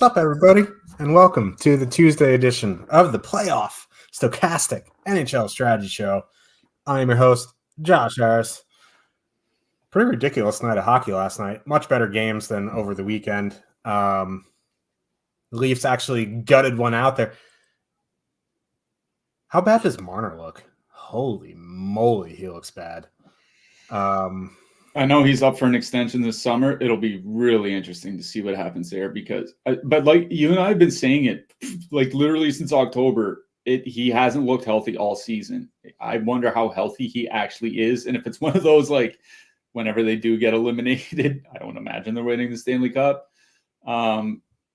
What's up, everybody, and welcome to the Tuesday edition of the Playoff Stochastic NHL Strategy Show. I am your host, Josh Harris. Pretty ridiculous night of hockey last night. Much better games than over the weekend. The Leafs actually gutted one out there. How bad does Marner look? Holy moly, he looks bad. I know he's up for an extension this summer. It'll be really interesting to see what happens there but like you and I have been saying it like literally since October, he hasn't looked healthy all season. I wonder how healthy he actually is. And if it's one of those, like whenever they do get eliminated, I don't imagine they're winning the Stanley Cup.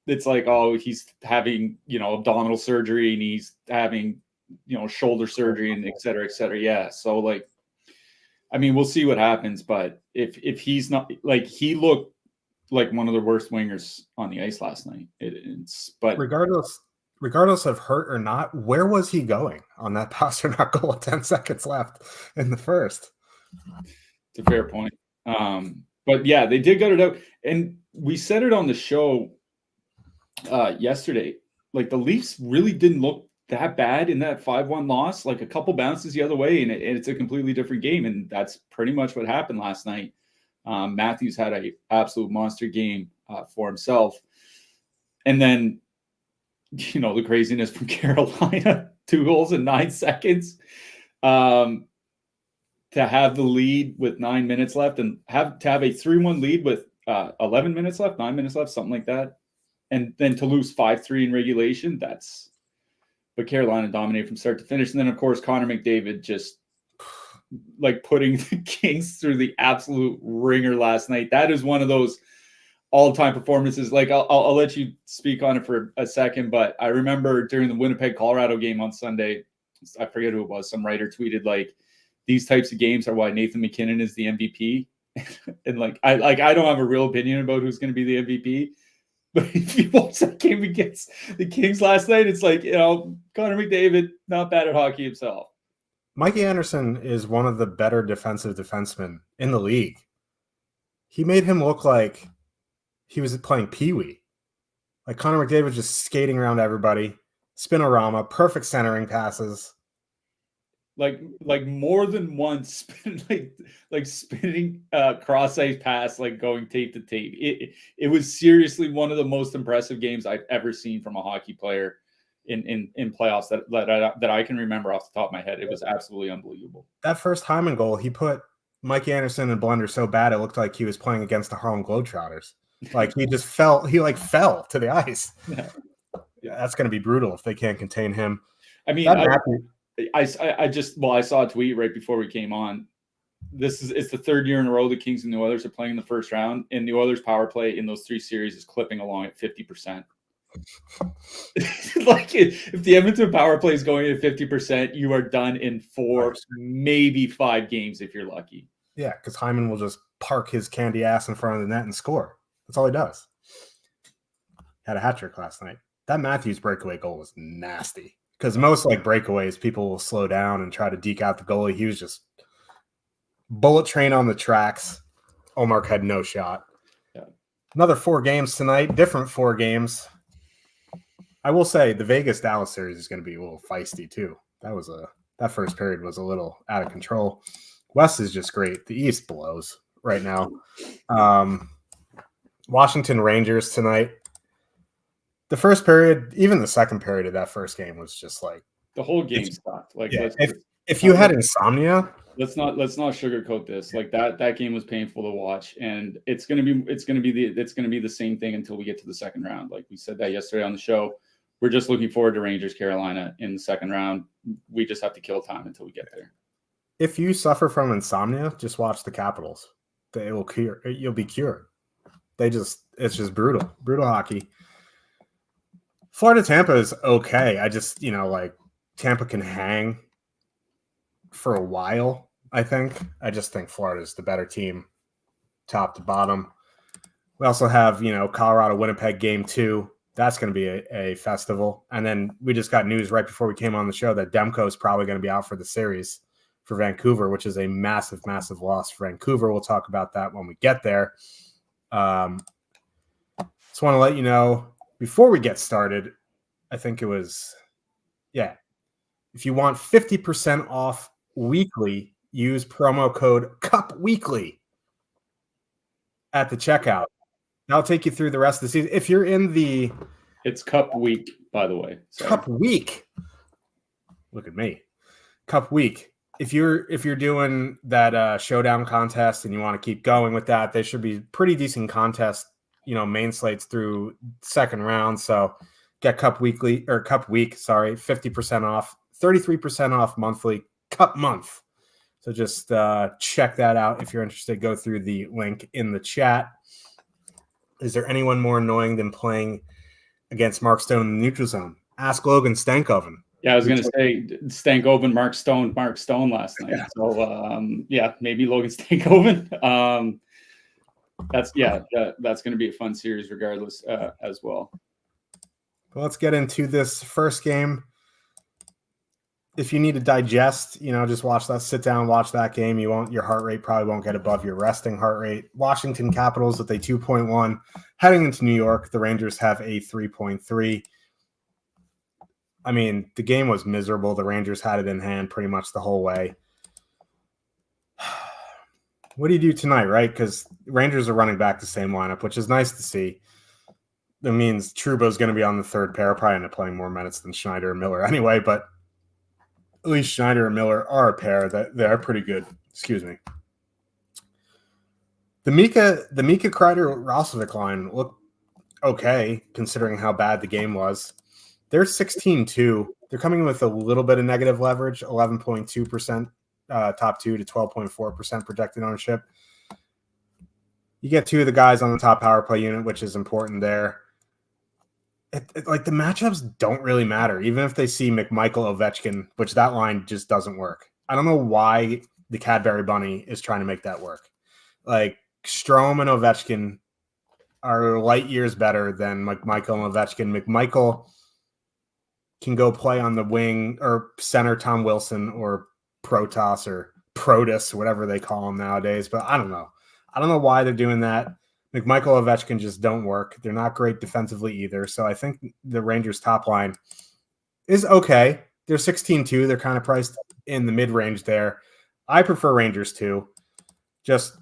It's like, oh, he's having, abdominal surgery and he's having, shoulder surgery and et cetera, et cetera. Yeah. So like, I mean, we'll see what happens, but if he's not, like, he looked like one of the worst wingers on the ice last night. But regardless of hurt or not, where was he going on that Pasternak goal with 10 seconds left in the first? It's a fair point. But yeah, they did gut it out, and we said it on the show yesterday. Like, the Leafs really didn't look that bad in that 5-1 loss, like a couple bounces the other way, and it's a completely different game. And that's pretty much what happened last night. Matthews had an absolute monster game for himself. And then, the craziness from Carolina, 2 goals in 9 seconds, to have the lead with 9 minutes left and have a 3-1 lead with 11 minutes left, 9 minutes left, something like that. And then to lose 5-3 in regulation, but Carolina dominated from start to finish. And then, of course, Connor McDavid just like putting the Kings through the absolute ringer last night. That is one of those all-time performances. Like, I'll let you speak on it for a second, but I remember during the Winnipeg-Colorado game on Sunday, I forget who it was, some writer tweeted, like, these types of games are why Nathan McKinnon is the MVP. And I don't have a real opinion about who's going to be the MVP. But if you watch that game against the Kings last night, it's like, Connor McDavid, not bad at hockey himself. Mikey Anderson is one of the better defensive defensemen in the league. He made him look like he was playing Pee-wee. Like, Connor McDavid just skating around everybody, spinorama, perfect centering passes. Like more than once, like spinning cross-ice pass, like going tape to tape. It was seriously one of the most impressive games I've ever seen from a hockey player in playoffs that I can remember off the top of my head. It was absolutely unbelievable. That first Hyman goal, he put Mikey Anderson in blender so bad it looked like he was playing against the Harlem Globetrotters. Like, he just fell to the ice. Yeah, that's going to be brutal if they can't contain him. I mean, I saw a tweet right before we came on. It's the third year in a row the Kings and the Oilers are playing in the first round, and the Oilers power play in those 3 series is clipping along at 50%. Like, if the Edmonton power play is going at 50%, you are done in 4, maybe 5 games if you're lucky. Yeah, because Hyman will just park his candy ass in front of the net and score. That's all he does. Had a hat trick last night. That Matthews breakaway goal was nasty. Because most breakaways, people will slow down and try to deke out the goalie. He was just bullet train on the tracks. Omar had no shot. Yeah. Another 4 games tonight, different 4 games. I will say the Vegas-Dallas series is going to be a little feisty too. That first period was a little out of control. West is just great. The East blows right now. Washington Rangers tonight. The first period, even the second period of that first game was just like the whole game sucked. Like, yeah, if you had insomnia, let's not sugarcoat this. Like, that game was painful to watch, and it's gonna be the same thing until we get to the second round. Like we said that yesterday on the show, we're just looking forward to Rangers Carolina in the second round. We just have to kill time until we get there. If you suffer from insomnia, just watch the Capitals. They will cure. You'll be cured. It's just brutal hockey. Florida Tampa is okay. I just, Tampa can hang for a while, I think. I just think Florida is the better team, top to bottom. We also have, Colorado Winnipeg game 2. That's going to be a festival. And then we just got news right before we came on the show that Demko is probably going to be out for the series for Vancouver, which is a massive, massive loss for Vancouver. We'll talk about that when we get there. Just want to let you know, before we get started, I think it was, if you want 50% off weekly, use promo code CUPWEEKLY at the checkout. That'll take you through the rest of the season. If you're in the... It's Cup Week, by the way. Sorry. Cup Week. Look at me. Cup Week. If you're doing that showdown contest and you want to keep going with that, they should be pretty decent contest, main slates through second round. So get Cup Week, 50% off, 33% off monthly, Cup month. So just check that out if you're interested. Go through the link in the chat. Is there anyone more annoying than playing against Mark Stone in the neutral zone? Ask Logan Stankoven. Yeah, I was going to say Stankoven, Mark Stone last night. Yeah. So, maybe Logan Stankoven. That's going to be a fun series regardless as well. Let's get into this first game. If you need to digest, just watch that, sit down, watch that game. Your heart rate probably won't get above your resting heart rate. Washington Capitals with a 2.1 heading into New York. The Rangers have a 3.3. I mean, the game was miserable. The Rangers had it in hand pretty much the whole way. What do you do tonight, right? Because Rangers are running back the same lineup, which is nice to see. That means Trouba's going to be on the third pair, probably end up playing more minutes than Schneider and Miller anyway, but at least Schneider and Miller are a pair that they're pretty good. Excuse me. The Mika Kreider-Roslovic line looked okay, considering how bad the game was. They're 16-2. They're coming in with a little bit of negative leverage, 11.2% top two to 12.4% projected ownership. You get two of the guys on the top power play unit, which is important there. Like the matchups don't really matter, even if they see McMichael Ovechkin, which that line just doesn't work. I don't know why the Cadbury Bunny is trying to make that work. Like Strome and Ovechkin are light years better than McMichael and Ovechkin. McMichael can go play on the wing or center Tom Wilson or Protas or Protus, whatever they call him nowadays. But I don't know. I don't know why they're doing that. McMichael Ovechkin just don't work. They're not great defensively either. So I think the Rangers top line is okay. They're 16-2. They're kind of priced in the mid-range there. I prefer Rangers too. Just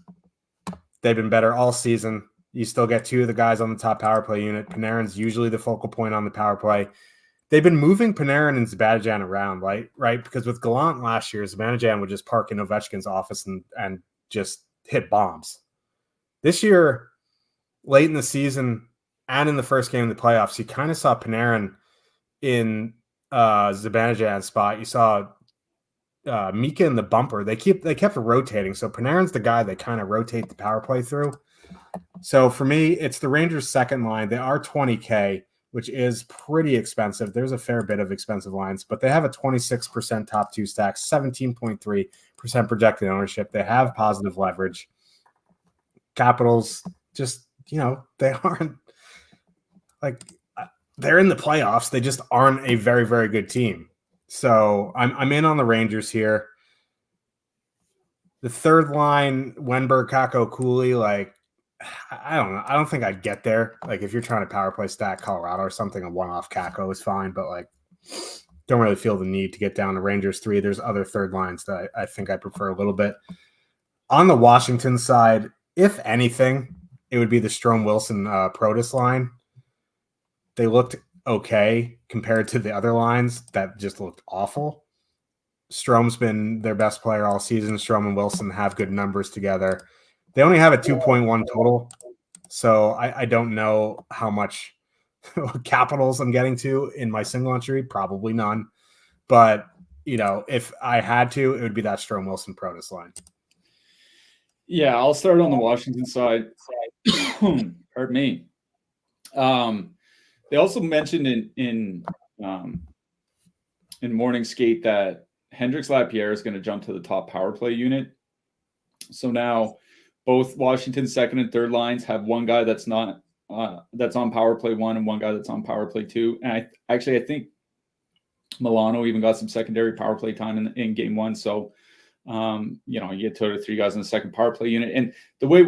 they've been better all season. You still get two of the guys on the top power play unit. Panarin's usually the focal point on the power play. They've been moving Panarin and Zibanejad around, right? Because with Gallant last year, Zibanejad would just park in Ovechkin's office and just hit bombs. This year, late in the season and in the first game of the playoffs, you kind of saw Panarin in Zibanejad's spot. You saw Mika in the bumper. They kept rotating. So Panarin's the guy they kind of rotate the power play through. So for me, it's the Rangers' second line. They are $20K, which is pretty expensive. There's a fair bit of expensive lines, but they have a 26% top two stack, 17.3% projected ownership. They have positive leverage. Capitals just, they aren't they're in the playoffs. They just aren't a very, very good team. So I'm in on the Rangers here. The third line, Wenberg, Kakko, Cooley, I don't know. I don't think I'd get there. If you're trying to power play stack Colorado or something, a one-off Kakko is fine, but don't really feel the need to get down to Rangers 3. There's other third lines that I think I prefer a little bit. On the Washington side, if anything, it would be the Strome-Wilson Protus line. They looked okay compared to the other lines that just looked awful. Strome's been their best player all season. Strome and Wilson have good numbers together. They only have a 2.1 total, so I don't know how much Capitals I'm getting to in my single entry. Probably none. But, if I had to, it would be that Strome-Wilson Protus line. Yeah, I'll start on the Washington side. Pardon me. They also mentioned in Morning Skate that Hendrix Lapierre is going to jump to the top power play unit. So now both Washington's second and third lines have one guy that's not that's on power play 1 and one guy that's on power play 2. And I think Milano even got some secondary power play time in game 1. So you get 2 or 3 guys in the second power play unit. And the way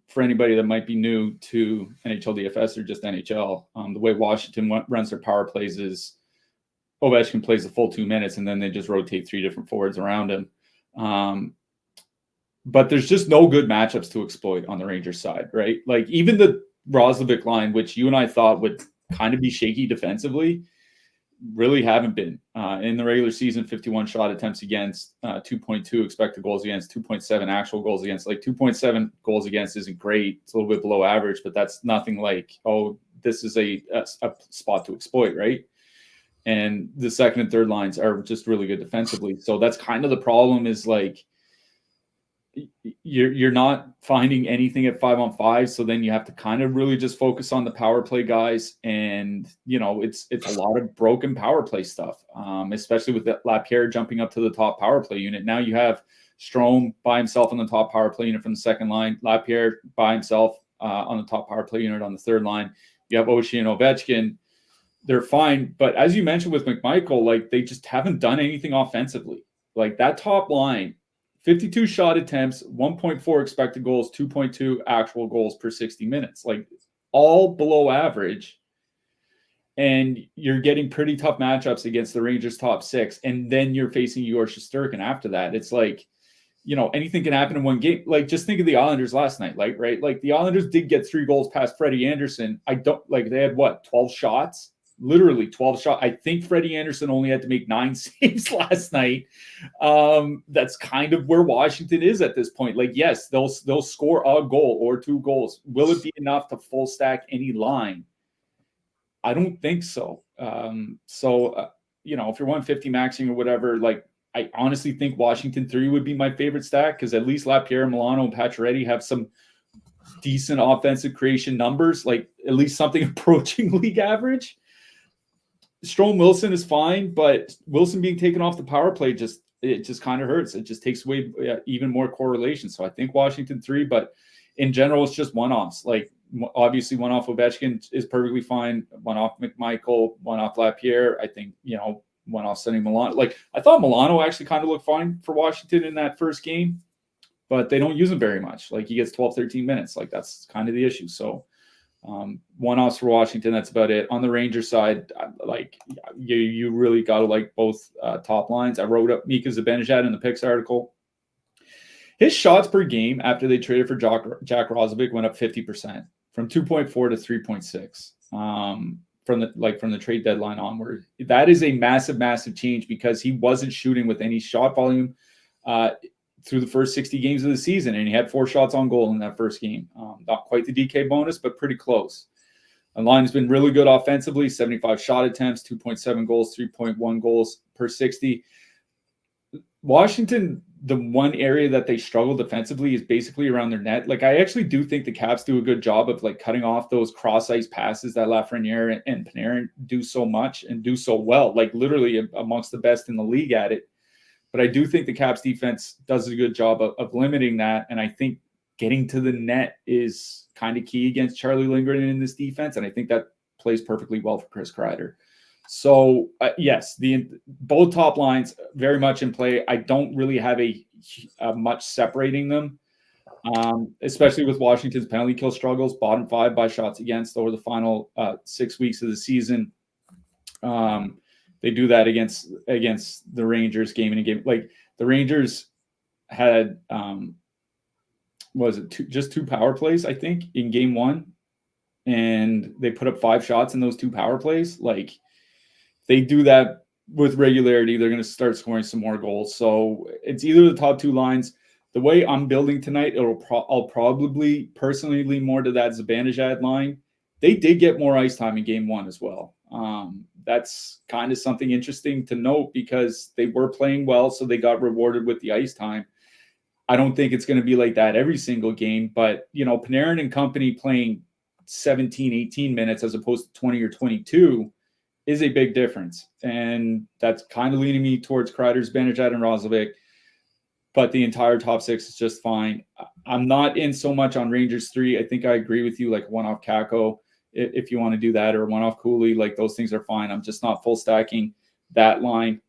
for anybody that might be new to NHL DFS or just NHL, the way Washington runs their power plays is Ovechkin plays the full 2 minutes and then they just rotate 3 different forwards around him. But there's just no good matchups to exploit on the Rangers side, right? Like even the Roslovic line, which you and I thought would kind of be shaky defensively, really haven't been. In the regular season, 51 shot attempts against, 2.2 expected goals against, 2.7 actual goals against. Like 2.7 goals against isn't great. It's a little bit below average, but that's nothing like, oh, this is a spot to exploit, right? And the second and third lines are just really good defensively. So that's kind of the problem, is like you're not finding anything at 5-on-5. So then you have to kind of really just focus on the power play guys. And, you know, it's a lot of broken power play stuff, especially with Lapierre jumping up to the top power play unit. Now you have Strome by himself on the top power play unit from the second line, Lapierre by himself on the top power play unit on the third line. You have Oshie and Ovechkin. They're fine. But as you mentioned with McMichael, like they just haven't done anything offensively. Like that top line, 52 shot attempts, 1.4 expected goals, 2.2 actual goals per 60 minutes, like all below average. And you're getting pretty tough matchups against the Rangers top 6. And then you're facing Igor Shesterkin after that. It's like, you know, anything can happen in one game. Like just think of the Islanders last night, like, right? Like the Islanders did get 3 goals past Freddie Anderson. They had what, 12 shots? Literally 12 shots. I think Freddie Anderson only had to make 9 saves last night. That's kind of where Washington is at this point. Like, yes, they'll score a goal or 2 goals. Will it be enough to full stack any line? I don't think so. You know, if you're 150 maxing or whatever, like I honestly think Washington 3 would be my favorite stack, because at least Lapierre, Milano, and Pacioretty have some decent offensive creation numbers, like at least something approaching league average. Strome Wilson is fine, but Wilson being taken off the power play just kind of hurts. It just takes away even more correlation. So I think Washington 3, but in general, it's just one-offs. Like obviously one off Ovechkin is perfectly fine. One off McMichael, one off Lapierre. I think, you know, one off Sonny Milano. Like I thought Milano actually kind of looked fine for Washington in that first game, but they don't use him very much. Like he gets 12, 13 minutes. Like that's kind of the issue. So one-offs for Washington, that's about it. On the Rangers side, like you really got to like both top lines. I wrote up Mika Zibanejad in the picks article. His shots per game after they traded for Jack Roslovic went up 50%, from 2.4 to 3.6 from the trade deadline onward. That is a massive, massive change, because he wasn't shooting with any shot volume through the first 60 games of the season, and he had 4 shots on goal in that first game. Not quite the DK bonus, but pretty close. The line has been really good offensively, 75 shot attempts, 2.7 goals, 3.1 goals per 60. Washington, the one area that they struggle defensively is basically around their net. Like I actually do think the Caps do a good job of like cutting off those cross-ice passes that Lafreniere and Panarin do so much and do so well, like literally amongst the best in the league at it. But I do think the Caps defense does a good job of limiting that. And I think getting to the net is kind of key against Charlie Lindgren in this defense. And I think that plays perfectly well for Chris Kreider. So yes, both top lines very much in play. I don't really have a much separating them, especially with Washington's penalty kill struggles, bottom 5 by shots against over the final 6 weeks of the season. They do that against the Rangers game in a game. Like the Rangers had, just 2 power plays, I think, in game 1, and they put up 5 shots in those 2 power plays. Like they do that with regularity, they're going to start scoring some more goals. So it's either the top 2 lines. The way I'm building tonight, I'll probably personally lean more to that Zibanejad line. They did get more ice time in game 1 as well. That's kind of something interesting to note, because they were playing well, so they got rewarded with the ice time. I don't think it's going to be like that every single game, but you know, Panarin and company playing 17, 18 minutes as opposed to 20 or 22 is a big difference. And that's kind of leaning me towards Kreider, Zibanejad, and Roslovic. But the entire top 6 is just fine. I'm not in so much on Rangers 3. I think I agree with you, like one off Kako, if you want to do that, or one off Cooley, like those things are fine. I'm just not full stacking that line.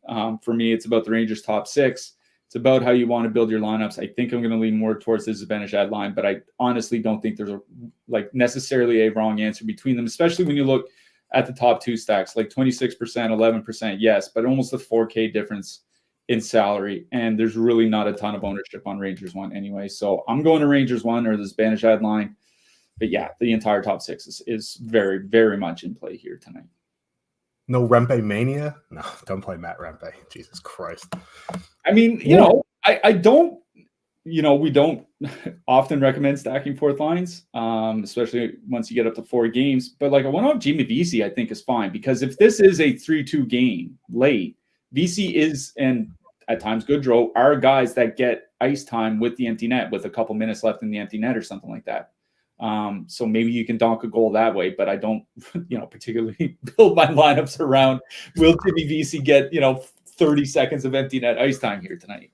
For me, it's about the Rangers top 6. It's about how you want to build your lineups. I think I'm going to lean more towards the Zibanejad line, but I honestly don't think there's necessarily a wrong answer between them, especially when you look at the top two stacks, like 26%, 11%, yes, but almost a 4K difference in salary. And there's really not a ton of ownership on Rangers 1 anyway. So I'm going to Rangers 1 or the Zibanejad line. But yeah, the entire top six is very, very much in play here tonight. No Rempe mania? No, don't play Matt Rempe. Jesus Christ. I mean, I don't, we don't often recommend stacking fourth lines, especially once you get up to 4 games. But like a one-off Jimmy VC, I think is fine, because if this is a 3-2 game late, VC is, and at times Goodrow, are guys that get ice time with the empty net with a couple minutes left in the empty net or something like that. So maybe you can donk a goal that way, but I don't, particularly build my lineups around will Jimmy VC get, 30 seconds of empty net ice time here tonight.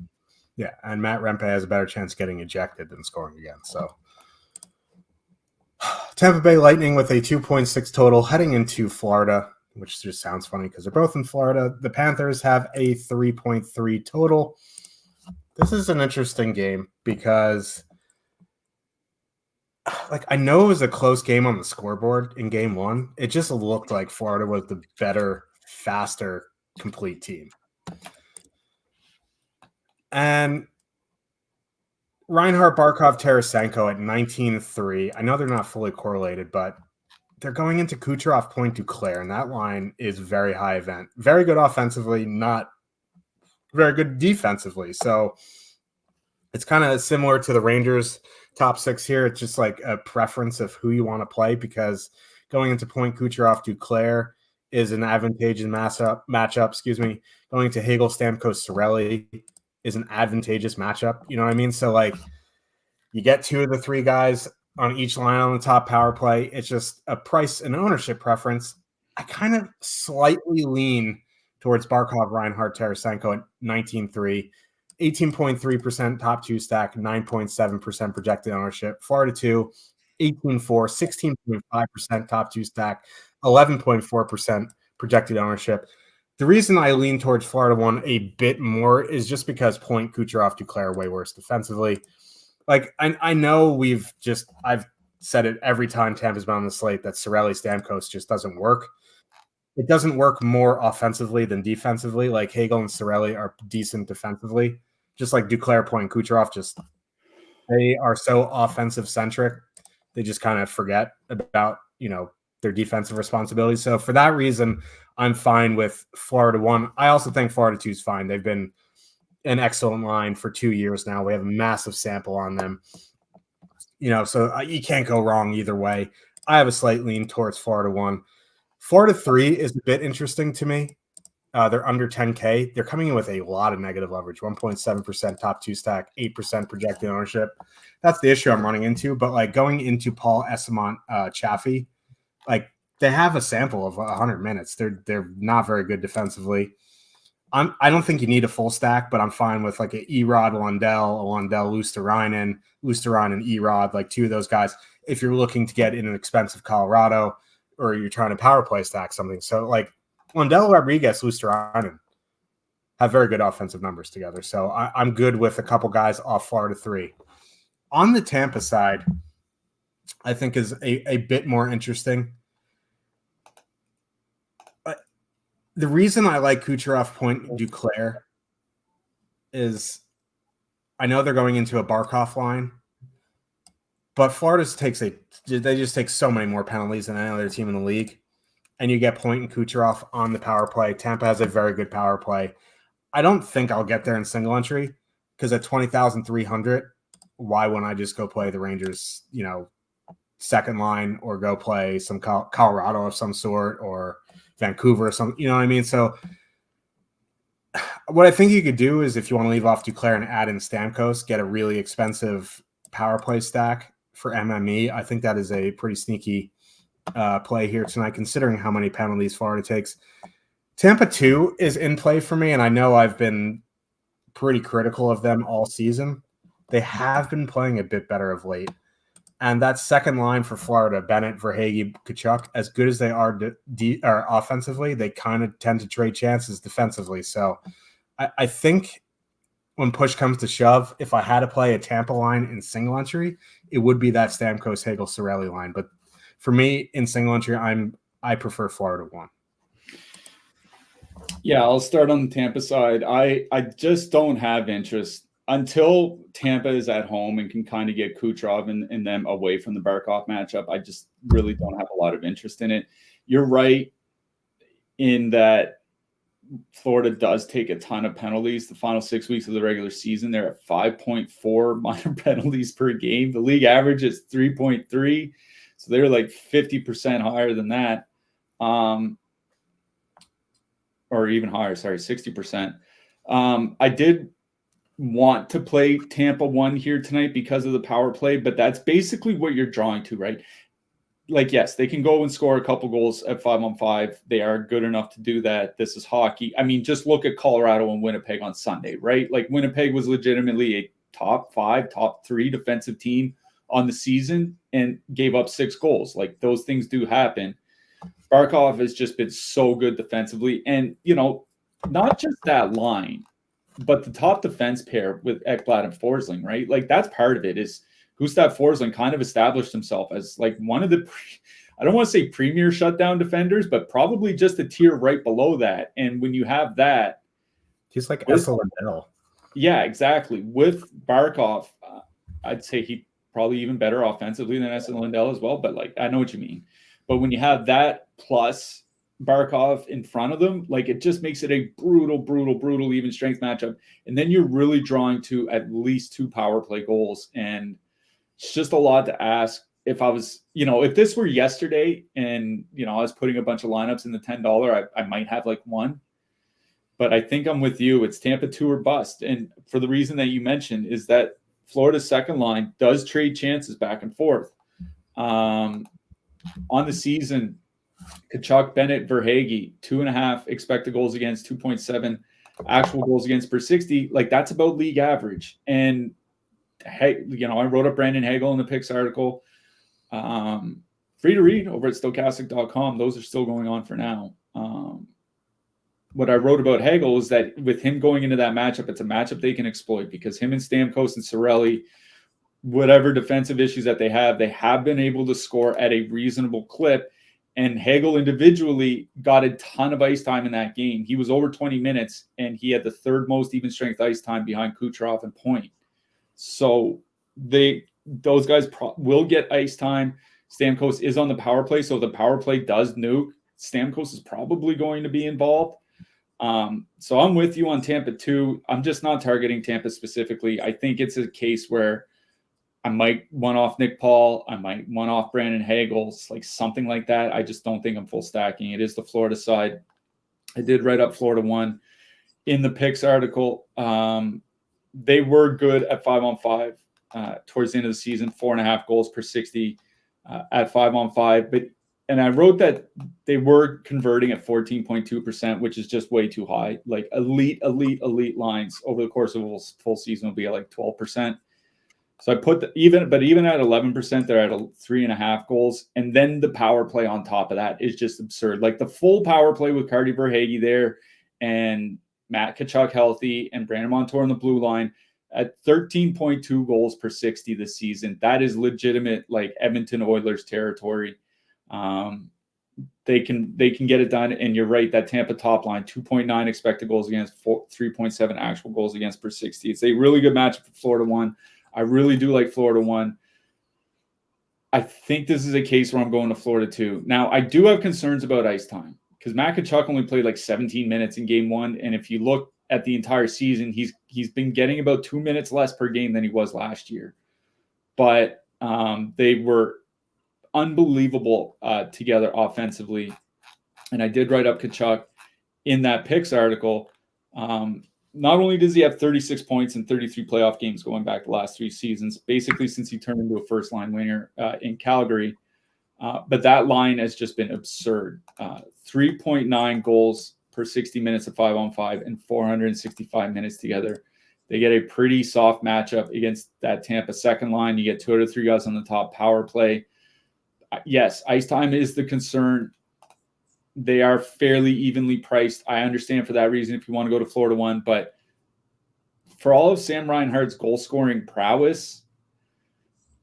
Yeah, and Matt Rempe has a better chance of getting ejected than scoring again. So Tampa Bay Lightning with a 2.6 total heading into Florida, which just sounds funny because they're both in Florida. The Panthers have a 3.3 total. This is an interesting game because I know it was a close game on the scoreboard in game 1. It just looked like Florida was the better, faster, complete team. And Reinhart, Barkov, Tarasenko at 19-3. I know they're not fully correlated, but they're going into Kucherov, Point, Duclair, and that line is very high event. Very good offensively, not very good defensively. So it's kind of similar to the Rangers top 6 here. It's just like a preference of who you want to play, because going into Point, Kucherov, Duclair is an advantageous matchup. Going to Hagel, Stamkos, Cirelli is an advantageous matchup. You know what I mean? So you get 2 of the 3 guys on each line on the top power play. It's just a price and ownership preference. I kind of slightly lean towards Barkov, Reinhart, Tarasenko at 19-3, 18.3% top 2 stack, 9.7% projected ownership. Florida 2, 18-4, 16.5% top 2 stack, 11.4% projected ownership. The reason I lean towards Florida 1 a bit more is just because Point, Kucherov, Duclair are way worse defensively. I know I've said it every time Tampa's been on the slate that Cirelli, Stamkos just doesn't work. It doesn't work more offensively than defensively. Like Hagel and Cirelli are decent defensively, just like Duclair, Point, Kucherov. They are so offensive centric. They just kind of forget about their defensive responsibilities. So for that reason, I'm fine with Florida 1. I also think Florida 2 is fine. They've been an excellent line for 2 years now. We have a massive sample on them. So you can't go wrong either way. I have a slight lean towards Florida 1. Florida 3 is a bit interesting to me. They're under 10K. They're coming in with a lot of negative leverage, 1.7% top 2 stack, 8% projected ownership. That's the issue I'm running into. But going into Paul Esamont Chaffee, they have a sample of 100 minutes. They're not very good defensively. I don't think you need a full stack, but I'm fine with an Erod Lundell, Luosterainen, Erod, 2 of those guys. If you're looking to get in an expensive Colorado, or you're trying to power play stack something. So Lundell, Rodriguez, Luosterainen have very good offensive numbers together. So I'm good with a couple guys off Florida 3. On the Tampa side, I think is a bit more interesting. The reason I like Kucherov, Point, Duclair is I know they're going into a Barkov line, but Florida just take so many more penalties than any other team in the league, and you get Point and Kucherov on the power play. Tampa has a very good power play. I don't think I'll get there in single entry because at 20,300, why wouldn't I just go play the Rangers, second line, or go play some Colorado of some sort, or Vancouver or something, you know what I mean? So what I think you could do is, if you want to leave off Duclair and add in Stamkos, get a really expensive power play stack for MME. I think that is a pretty sneaky play here tonight, considering how many penalties Florida takes. Tampa 2 is in play for me, and I know I've been pretty critical of them all season. They have been playing a bit better of late. And that second line for Florida, Bennett, Verhaeghe, Tkachuk, as good as they are offensively, they kind of tend to trade chances defensively. So I think when push comes to shove, if I had to play a Tampa line in single entry, it would be that Stamkos, Hagel, Cirelli line. But for me in single entry, I prefer Florida 1. Yeah, I'll start on the Tampa side. I just don't have interest until Tampa is at home and can kind of get Kucherov and them away from the Barkov matchup. I just really don't have a lot of interest in it. You're right in that Florida does take a ton of penalties. The final 6 weeks of the regular season, they're at 5.4 minor penalties per game. The league average is 3.3. So they're like 50% higher than that. Or even higher, 60%. I did want to play Tampa 1 here tonight because of the power play, but that's basically what you're drawing to, right? Like, yes, they can go and score a couple goals at 5-on-5. They are good enough to do that. This is hockey. I mean, just look at Colorado and Winnipeg on Sunday, right? Like, Winnipeg was legitimately a top 5, top 3 defensive team on the season and gave up 6 goals. Like, those things do happen. Barkov has just been so good defensively. And, not just that line, but the top defense pair with Ekblad and Forsling, right? Like, that's part of it is Gustav Forsling kind of established himself as like one of the, I don't want to say premier shutdown defenders, but probably just a tier right below that. And when you have that, he's like Essa Lindell. Yeah, exactly. With Barkov, I'd say he probably even better offensively than Essa Lindell as well. But like, I know what you mean. But when you have that plus Barkov in front of them, like it just makes it a brutal even strength matchup. And then you're really drawing to at least 2 power play goals. And it's just a lot to ask. If I was, if this were yesterday and, I was putting a bunch of lineups in the $10, I might have like 1. But I think I'm with you. It's Tampa 2 or bust. And for the reason that you mentioned is that Florida's second line does trade chances back and forth. On the season, Kachuk, Bennett, Verhaeghe, 2.5 expected goals against, 2.7 actual goals against per 60. Like, that's about league average. And, hey, I wrote up Brandon Hagel in the picks article. Free to read over at Stokastic.com. Those are still going on for now. What I wrote about Hagel is that with him going into that matchup, it's a matchup they can exploit because him and Stamkos and Cirelli, whatever defensive issues that they have been able to score at a reasonable clip. And Hagel individually got a ton of ice time in that game. He was over 20 minutes, and he had the 3rd most even strength ice time behind Kucherov and Point. So those guys will get ice time. Stamkos is on the power play, so if the power play does nuke, Stamkos is probably going to be involved. So I'm with you on Tampa 2. I'm just not targeting Tampa specifically. I think it's a case where I might one off Nick Paul. I might one off Brandon Hagel, like something like that. I just don't think I'm full stacking. It is the Florida side. I did write up Florida 1 in the picks article. They were good at 5-on-5 towards the end of the season, 4.5 goals per 60 at 5-on-5. And I wrote that they were converting at 14.2%, which is just way too high. Like elite lines over the course of a full season will be at like 12%. So I put even at 11%, they're at 3.5 goals. And then the power play on top of that is just absurd. Like the full power play with Cardi Verhaeghe there and Matt Kachuk healthy and Brandon Montour on the blue line at 13.2 goals per 60 this season. That is legitimate, like Edmonton Oilers territory. They can get it done. And you're right, that Tampa top line, 2.9 expected goals against, 3.7 actual goals against per 60. It's a really good matchup for Florida 1. I really do like Florida 1. I think this is a case where I'm going to Florida 2. Now, I do have concerns about ice time because Matt Kachuk only played like 17 minutes in game 1. And if you look at the entire season, he's been getting about 2 minutes less per game than he was last year. But they were unbelievable together offensively. And I did write up Kachuk in that picks article. Not only does he have 36 points in 33 playoff games going back the last 3 seasons, basically since he turned into a first-line winger in Calgary, but that line has just been absurd. 3.9 goals per 60 minutes of 5-on-5 and 465 minutes together. They get a pretty soft matchup against that Tampa second line. You get 2 out of 3 guys on the top power play. Yes, ice time is the concern. They are fairly evenly priced. I understand for that reason if you want to go to Florida 1, but for all of Sam Reinhart's goal scoring prowess,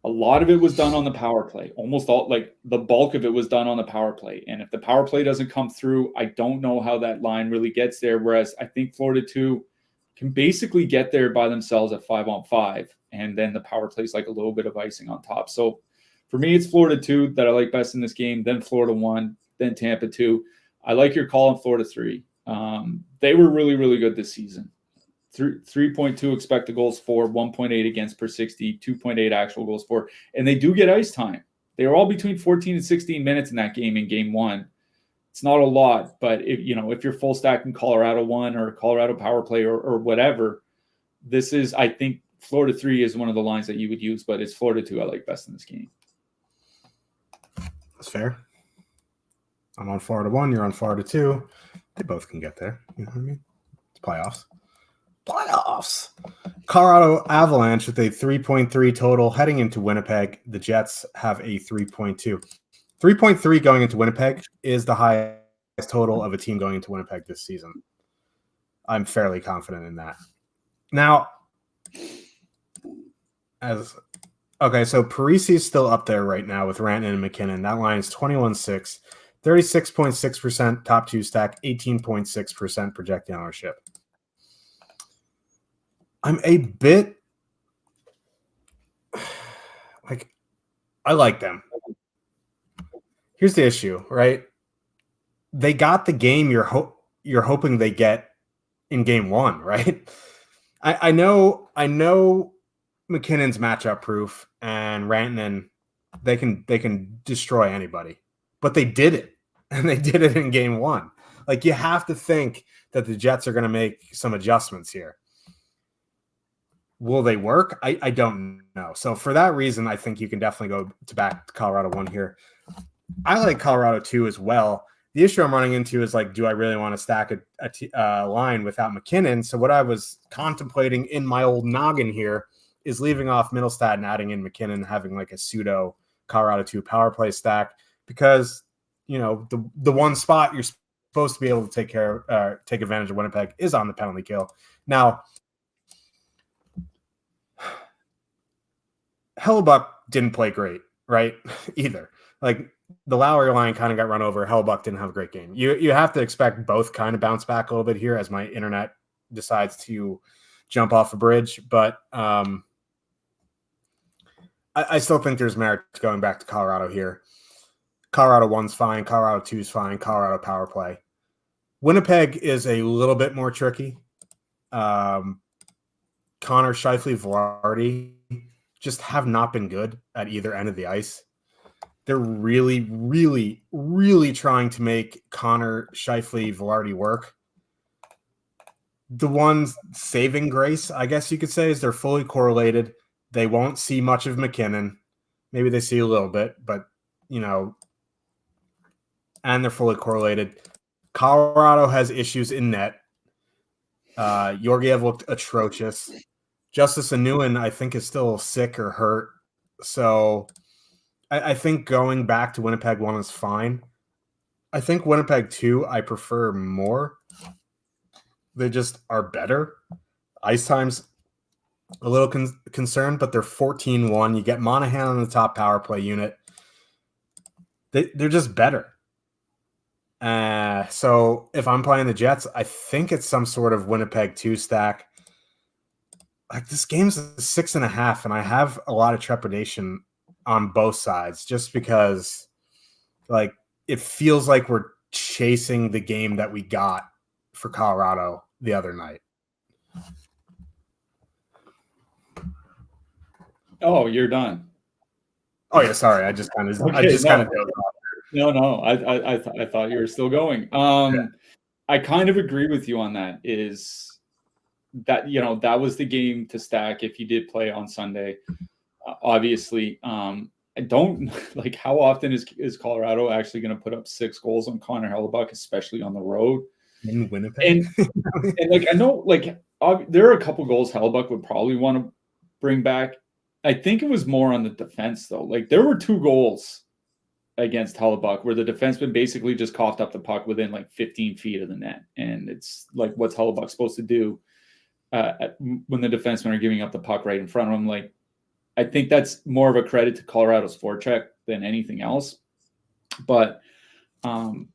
a lot of it was done on the power play. Almost all, like the bulk of it was done on the power play. And if the power play doesn't come through, I don't know how that line really gets there. Whereas I think Florida 2 can basically get there by themselves at 5-on-5. And then the power play is like a little bit of icing on top. So for me, it's Florida 2 that I like best in this game, then Florida 1, then Tampa 2. I like your call on Florida 3. They were really, really good this season. 3.2 expected goals for, 1.8 against per 60, 2.8 actual goals for, and they do get ice time. They were all between 14 and 16 minutes in that game in game 1. It's not a lot, but if you're full stack in Colorado 1 or Colorado power play or whatever, this is, I think Florida 3 is one of the lines that you would use, but it's Florida 2 I like best in this game. That's fair. I'm on Florida 1, you're on Florida 2. They both can get there. You know what I mean? It's playoffs. Colorado Avalanche with a 3.3 total heading into Winnipeg. The Jets have a 3.2. 3.3 going into Winnipeg is the highest total of a team going into Winnipeg this season. I'm fairly confident in that. Now, so Parise is still up there right now with Rantanen and McKinnon. That line is 21-6, 36.6% top 2 stack, 18.6% projected ownership. I'm a bit I like them. Here's the issue, right? They got the game you're hoping they get in game 1, right? I know McKinnon's matchup proof and Rantanen, they can destroy anybody, but they did it, and they did it in game 1. Like, you have to think that the Jets are going to make some adjustments here. Will they work? I don't know. So for that reason, I think you can definitely go back to Colorado 1 here. I like Colorado 2 as well. The issue I'm running into is, like, do I really want to stack a line without McKinnon? So what I was contemplating in my old noggin here is leaving off Middlestad and adding in McKinnon, having like a pseudo Colorado 2 power play stack, because, the one spot you're supposed to be able to take advantage of Winnipeg is on the penalty kill. Now, Hellebuck didn't play great, right? Either. Like, the Lowry line kind of got run over. Hellebuck didn't have a great game. You have to expect both kind of bounce back a little bit here as my internet decides to jump off a bridge. But I still think there's merit to going back to Colorado here. Colorado 1's fine. Colorado 2's fine. Colorado power play. Winnipeg is a little bit more tricky. Connor, Scheifele, Velarde just have not been good at either end of the ice. They're really, really, really trying to make Connor, Scheifele, Velarde work. The one saving grace, I guess you could say, is they're fully correlated. They won't see much of McKinnon. Maybe they see a little bit, but, and they're fully correlated. Colorado has issues in net. Georgiev looked atrocious. Justice Anuin, I think, is still sick or hurt. So I think going back to Winnipeg 1 is fine. I think Winnipeg 2 I prefer more. They just are better. Ice time's a little concerned, but they're 14-1. You get Monahan on the top power play unit. They're just better. So if I'm playing the Jets, I think it's some sort of Winnipeg 2 stack. Like, this game's a 6.5, and I have a lot of trepidation on both sides just because, like, it feels like we're chasing the game that we got for Colorado the other night. Oh, you're done. Oh yeah, sorry. I just kind of dozed off. No. I thought you were still going. Yeah. I kind of agree with you on that. Is that, that was the game to stack if you did play on Sunday. Obviously, I don't like, how often is Colorado actually going to put up 6 goals on Connor Hellebuck, especially on the road in Winnipeg? And like, I know, like, there are a couple goals Hellebuck would probably want to bring back. I think it was more on the defense, though. Like, there were 2 goals against Hellebuck where the defenseman basically just coughed up the puck within like 15 feet of the net. And it's like, what's Hellebuck supposed to do? when the defensemen are giving up the puck right in front of them. Like, I think that's more of a credit to Colorado's forecheck than anything else. But I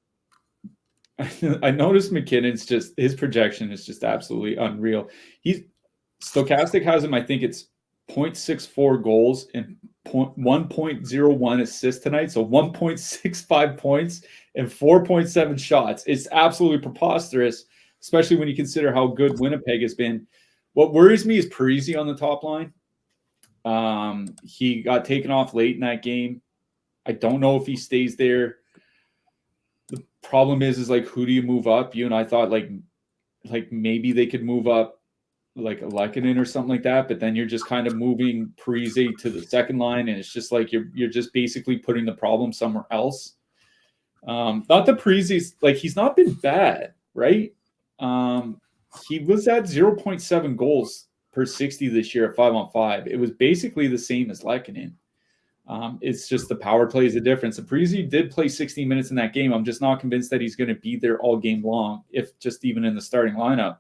noticed McKinnon's his projection is just absolutely unreal. Stochastic has him, I think it's 0.64 goals and 1.01 assists tonight. So 1.65 points and 4.7 shots. It's absolutely preposterous, especially when you consider how good Winnipeg has been. What worries me is Parise on the top line. He got taken off late in that game. I don't know if he stays there. The problem is like, who do you move up? You and I thought like maybe they could move up like a Lehkonen or something like that, but then you're just kind of moving Parise to the second line, and it's just like you're just basically putting the problem somewhere else. Not that Parise's like, he's not been bad, right? He was at 0.7 goals per 60 this year at 5-on-5. It was basically the same as Lehkonen. It's just the power play is the difference. And Parise did play 16 minutes in that game. I'm just not convinced that he's going to be there all game long, if just even in the starting lineup.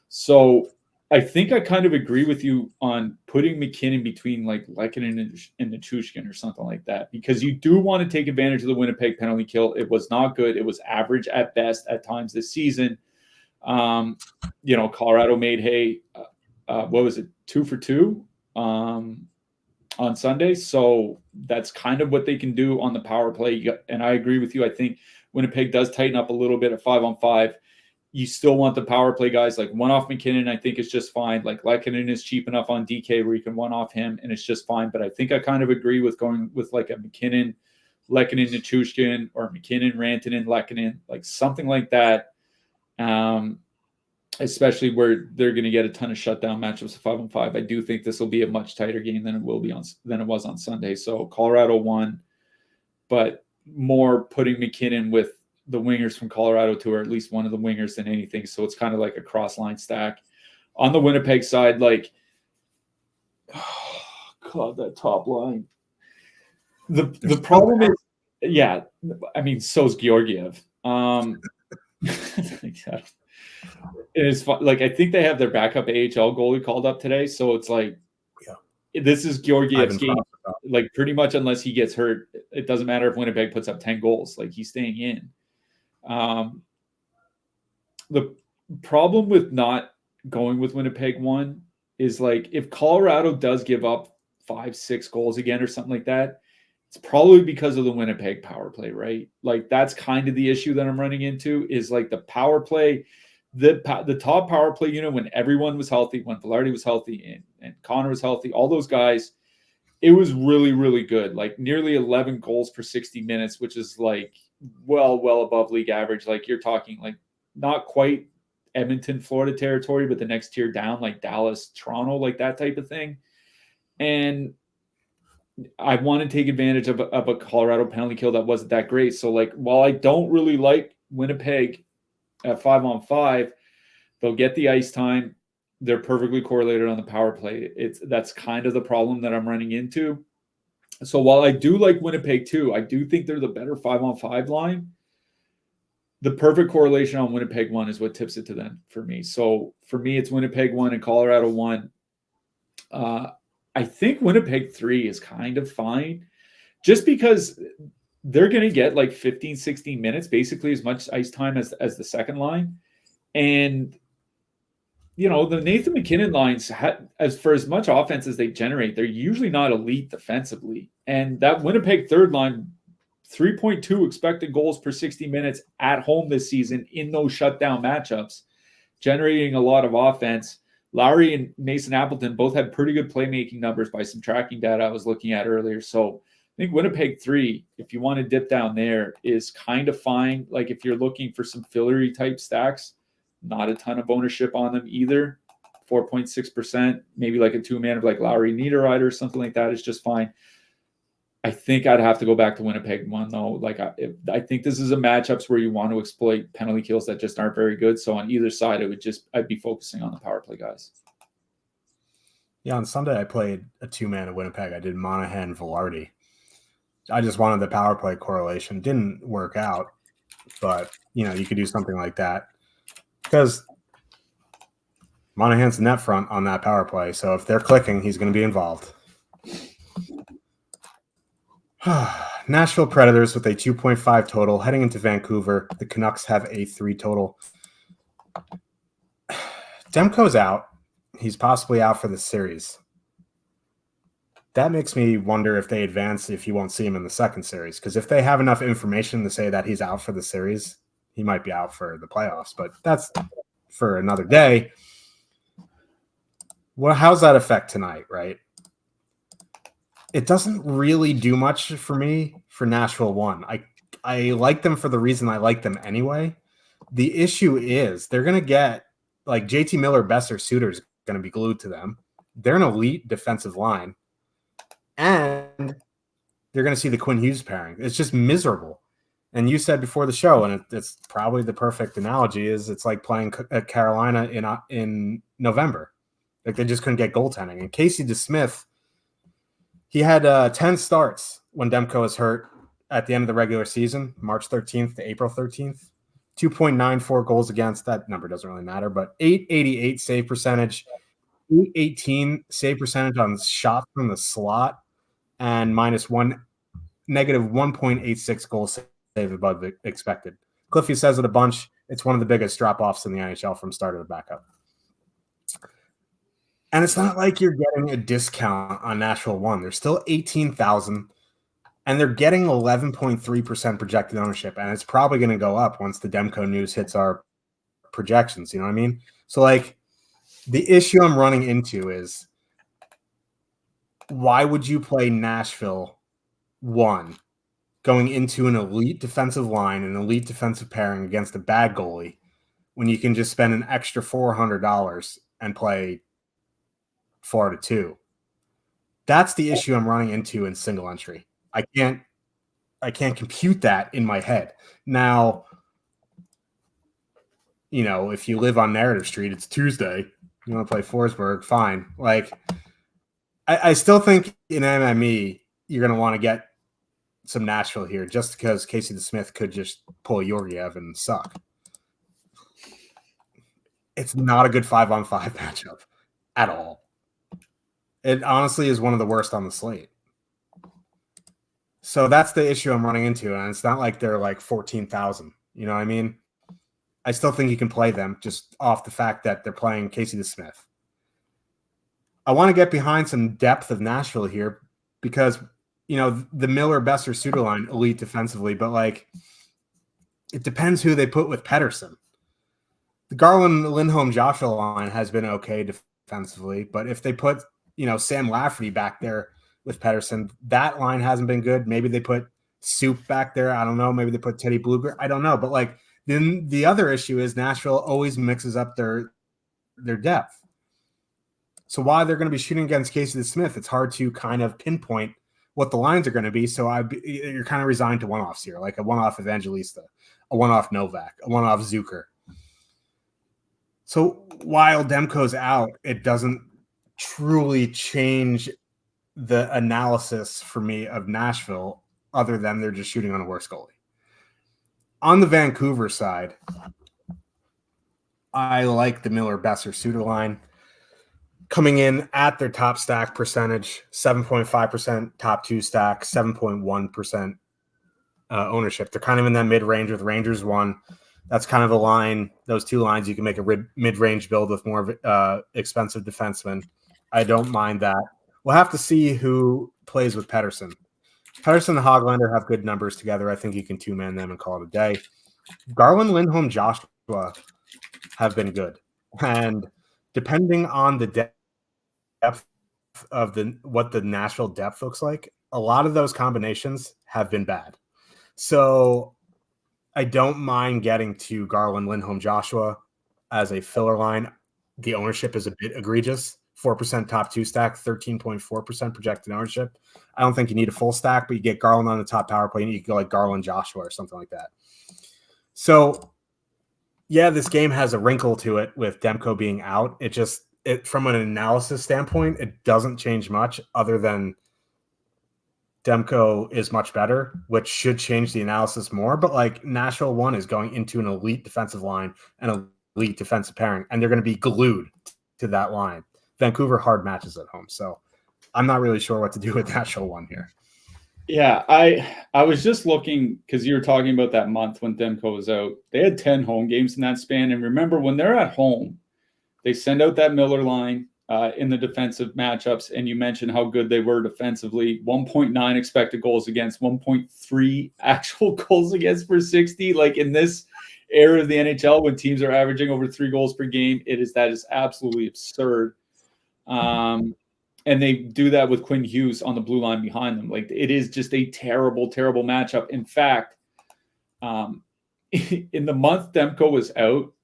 So I think I kind of agree with you on putting McKinnon between like Lehkonen and Nichushkin or something like that, because you do want to take advantage of the Winnipeg penalty kill. It was not good. It was average at best at times this season. Colorado made hay. What was it? 2 for 2 on Sunday. So that's kind of what they can do on the power play. And I agree with you. I think Winnipeg does tighten up a little bit at 5-on-5. You still want the power play guys. Like one off McKinnon, I think is just fine. Like Lehkonen is cheap enough on DK where you can one off him and it's just fine. But I think I kind of agree with going with like a McKinnon, Lehkonen, Nichushkin, or McKinnon, Rantanen, Lehkonen, like something like that. Especially where they're going to get a ton of shutdown matchups at 5-on-5. I do think this will be a much tighter game than it was on Sunday. So Colorado won, but more putting McKinnon with the wingers from Colorado to, or at least one of the wingers, than anything. So it's kind of like a cross line stack. On the Winnipeg side, like, oh God, that top line. The problem is, yeah, I mean, so's Georgiev. It's fun. Like, I think they have their backup AHL goalie called up today. So it's like, this is Georgiev's game. Like, pretty much unless he gets hurt, it doesn't matter if Winnipeg puts up 10 goals. Like, he's staying in. The problem with not going with Winnipeg one is like, if Colorado does give up 5-6 goals again or something like that, it's probably because of the Winnipeg power play, right? Like, that's kind of the issue that I'm running into, is like the power play, the top power play unit when everyone was healthy, when Velarde was healthy and Connor was healthy, all those guys, it was really, really good. Like nearly 11 goals per 60 minutes, which is like well above league average. Like, you're talking like not quite Edmonton, Florida territory, but the next tier down, like Dallas, Toronto, like that type of thing. And I want to take advantage of a Colorado penalty kill that wasn't that great. So like, while I don't really like Winnipeg at 5-on-5, they'll get the ice time. They're perfectly correlated on the power play. That's kind of the problem that I'm running into. So while I do like Winnipeg too, I do think they're the better 5-on-5 line. The perfect correlation on Winnipeg 1 is what tips it to them for me. So for me, it's Winnipeg 1 and Colorado 1. I think Winnipeg 3 is kind of fine, just because they're going to get like 15, 16 minutes, basically as much ice time as the second line. And, you know, the Nathan McKinnon lines, as much offense as they generate, they're usually not elite defensively. And that Winnipeg third line, 3.2 expected goals per 60 minutes at home this season in those shutdown matchups, generating a lot of offense. Lowry and Mason Appleton both had pretty good playmaking numbers by some tracking data I was looking at earlier. So I think Winnipeg 3, if you want to dip down there, is kind of fine. Like, if you're looking for some fillery type stacks, not a ton of ownership on them either. 4.6%, maybe like a two-man of like Lowry, Niederreiter or something like that is just fine. I think I'd have to go back to Winnipeg 1 though. Like, I think this is a matchups where you want to exploit penalty kills that just aren't very good. So on either side, I'd be focusing on the power play guys. Yeah, on Sunday I played a two-man of Winnipeg. I did Monahan and Velarde. I just wanted the power play correlation. Didn't work out, but you know, you could do something like that because Monahan's the net front on that power play, so if they're clicking, he's going to be involved. Nashville Predators with a 2.5 total heading into Vancouver. The Canucks have a 3 total. Demko's out. He's possibly out for the series. That makes me wonder if they advance if you won't see him in the second series. Because if they have enough information to say that he's out for the series, he might be out for the playoffs. But that's for another day. Well, how's that affect tonight, right? It doesn't really do much for me for Nashville 1. I like them for the reason I like them anyway. The issue is they're going to get, like, JT Miller, Besser, Suter's going to be glued to them. They're an elite defensive line. And they're going to see the Quinn Hughes pairing. It's just miserable. And you said before the show, and it's probably the perfect analogy, is it's like playing at Carolina in November. Like, they just couldn't get goaltending. And Casey DeSmith, he had 10 starts when Demko was hurt at the end of the regular season, March 13th to April 13th. 2.94 goals against. That number doesn't really matter, but 888 save percentage, 818 save percentage on shots from the slot, and negative 1.86 goals save above the expected. Cliffy says it a bunch. It's one of the biggest drop-offs in the NHL from starter to backup. And it's not like you're getting a discount on Nashville 1. They're still 18,000, and they're getting 11.3% projected ownership, and it's probably going to go up once the Demko news hits our projections. You know what I mean? So, like, the issue I'm running into is, why would you play Nashville 1 going into an elite defensive line, an elite defensive pairing against a bad goalie, when you can just spend an extra $400 and play 4-2? That's the issue I'm running into in single entry. I can't compute that in my head. Now, you know, if you live on Narrative Street, it's Tuesday. You want to play Forsberg, fine. Like, I still think in MME you're going to want to get some Nashville here, just because Casey DeSmith could just pull Georgiev and suck. It's not a good 5-on-5 matchup at all. It honestly is one of the worst on the slate. So that's the issue I'm running into, and it's not like they're like 14,000. You know what I mean? I still think you can play them just off the fact that they're playing Casey DeSmith. I want to get behind some depth of Nashville here because, you know, the Miller, Besser, Suter line, elite defensively, but, like, it depends who they put with Pettersson. The Garland, Lindholm, Joshua line has been okay defensively, but if they put, you know, Sam Lafferty back there with Pettersson, that line hasn't been good. Maybe they put Soup back there. I don't know. Maybe they put Teddy Blueger. I don't know. But, like, then the other issue is Nashville always mixes up their depth. So while they're going to be shooting against Casey DeSmith, it's hard to kind of pinpoint what the lines are going to be. So you're kind of resigned to one-offs here, like a one-off Evangelista, a one-off Novak, a one-off Zucker. So while Demko's out, it doesn't truly change the analysis for me of Nashville, other than they're just shooting on a worse goalie. On the Vancouver side, I like the Miller, Besser, Suter line. Coming in at their top stack percentage, 7.5% top 2 stack, 7.1% ownership. They're kind of in that mid-range with Rangers 1. That's kind of a line. Those two lines, you can make a mid-range build with more expensive defensemen. I don't mind that. We'll have to see who plays with Pettersson. Pettersson and Hoglander have good numbers together. I think you can two-man them and call it a day. Garland, Lindholm, Joshua have been good. And depending on the depth of what the Nashville depth looks like, a lot of those combinations have been bad. So I don't mind getting to Garland, Lindholm, Joshua as a filler line. The ownership is a bit egregious. 4% top 2 stack, 13.4% projected ownership. I don't think you need a full stack, but you get Garland on the top power play, and you can go like Garland, Joshua, or something like that. So, yeah, this game has a wrinkle to it with Demko being out. It from an analysis standpoint, it doesn't change much other than Demko is much better, which should change the analysis more. But, like, Nashville 1 is going into an elite defensive line and an elite defensive pairing, and they're going to be glued to that line. Vancouver hard matches at home. So I'm not really sure what to do with Nashville one here. Yeah, I was just looking because you were talking about that month when Demko was out. They had 10 home games in that span. And remember, when they're at home, they send out that Miller line in the defensive matchups. And you mentioned how good they were defensively. 1.9 expected goals against, 1.3 actual goals against per 60. Like in this era of the NHL, when teams are averaging over 3 goals per game, that is absolutely absurd. And they do that with Quinn Hughes on the blue line behind them. Like it is just a terrible, terrible matchup. In fact, in the month Demko was out,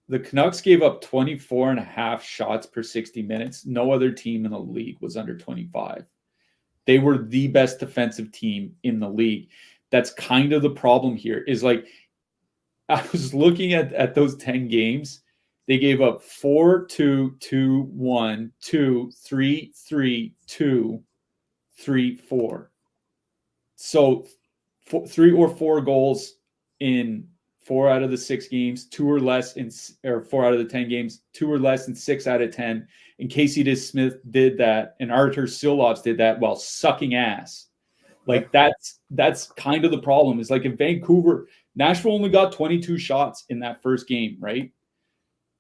the Canucks gave up 24.5 shots per 60 minutes. No other team in the league was under 25. They were the best defensive team in the league. That's kind of the problem here is like, I was looking at those 10 games. They gave up 4-2-2-1, 2-3-3-2, 3-4. So 3 or 4 goals in 4 out of the 6 games, 2 or less or 4 out of the 10 games, 2 or less in 6 out of 10. And Casey DeSmith did that, and Artur Silovs did that while sucking ass. Like that's kind of the problem. Is like in Vancouver, Nashville only got 22 shots in that first game, right?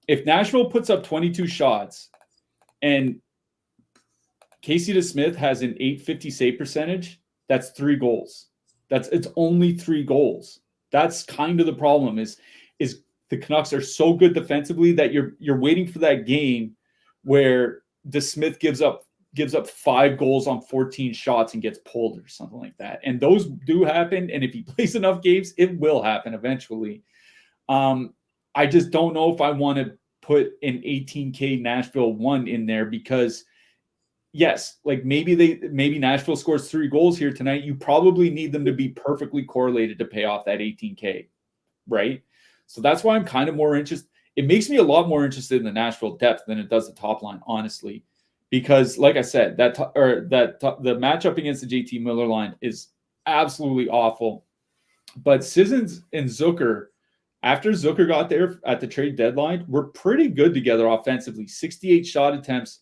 If Nashville puts up 22 shots and Casey DeSmith has an .850 save percentage, that's 3 goals. It's only 3 goals. That's kind of the problem is the Canucks are so good defensively that you're waiting for that game where DeSmith gives up 5 goals on 14 shots and gets pulled or something like that. And those do happen. And if he plays enough games, it will happen eventually. I just don't know if I want to put an 18K Nashville 1 in there because, yes, like maybe Nashville scores 3 goals here tonight. You probably need them to be perfectly correlated to pay off that 18K, right? So that's why I'm kind of more interested. It makes me a lot more interested in the Nashville depth than it does the top line, honestly, because, like I said, the matchup against the JT Miller line is absolutely awful. But Sissons and Zucker, after Zucker got there at the trade deadline, were pretty good together offensively. 68 shot attempts,